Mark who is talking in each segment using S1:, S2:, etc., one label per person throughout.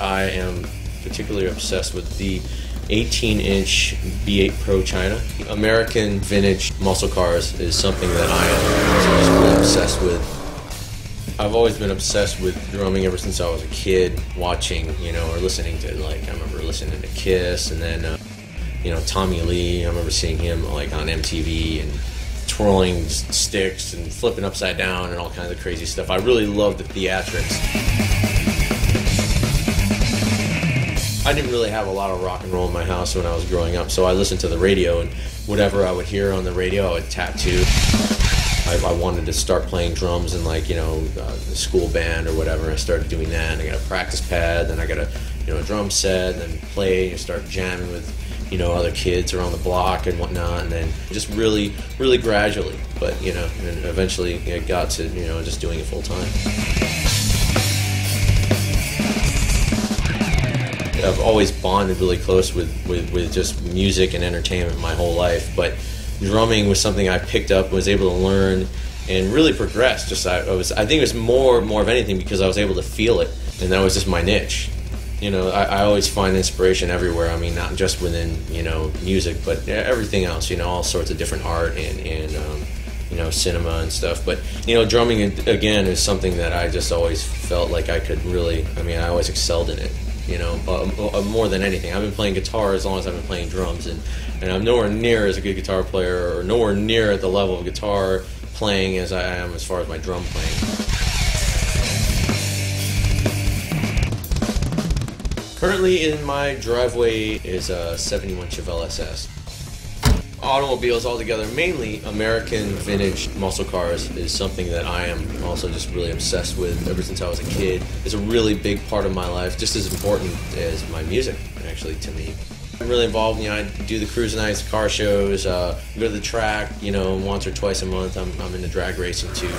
S1: I am particularly obsessed with the 18-inch B8 Pro China. American vintage muscle cars is something that I am just really obsessed with. I've always been obsessed with drumming ever since I was a kid, watching, or listening to, I remember listening to Kiss, and then, Tommy Lee. I remember seeing him, on MTV, and twirling sticks and flipping upside down and all kinds of crazy stuff. I really loved the theatrics. I didn't really have a lot of rock and roll in my house when I was growing up, so I listened to the radio, and whatever I would hear on the radio, I would tattoo. I wanted to start playing drums in the school band or whatever. I started doing that, and I got a practice pad, then I got a drum set, and then play and start jamming with other kids around the block and whatnot, and then just really gradually, but and eventually it got to just doing it full time. I've always bonded really close with just music and entertainment my whole life, but drumming was something I picked up, was able to learn, and really progress. I think it was more of anything because I was able to feel it, and that was just my niche. I always find inspiration everywhere. I mean, not just within music, but everything else. All sorts of different art and cinema and stuff. But drumming again is something that I just always felt like I could really. I always excelled in it. More than anything. I've been playing guitar as long as I've been playing drums, and I'm nowhere near as a good guitar player, or nowhere near at the level of guitar playing as I am as far as my drum playing. Currently in my driveway is a 71 Chevelle SS. Automobiles altogether, mainly American vintage muscle cars, is something that I am also just really obsessed with ever since I was a kid. It's a really big part of my life, just as important as my music, actually, to me. I'm really involved, I do the cruise nights, car shows, go to the track, once or twice a month. I'm into drag racing too.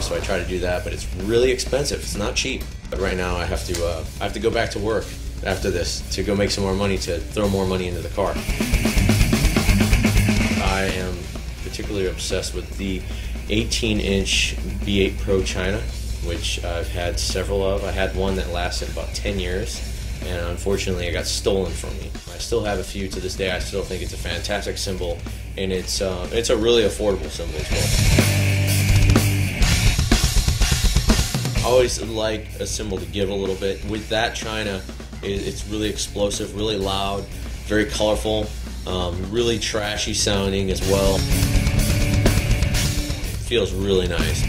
S1: So I try to do that, but it's really expensive. It's not cheap. But right now I have to go back to work after this to go make some more money, to throw more money into the car. I am particularly obsessed with the 18-inch B8 Pro China, which I've had several of. I had one that lasted about 10 years, and unfortunately it got stolen from me. I still have a few to this day. I still think it's a fantastic cymbal, and it's a really affordable cymbal as well. I always like a cymbal to give a little bit. With that China, it's really explosive, really loud, very colorful, really trashy sounding as well. It feels really nice.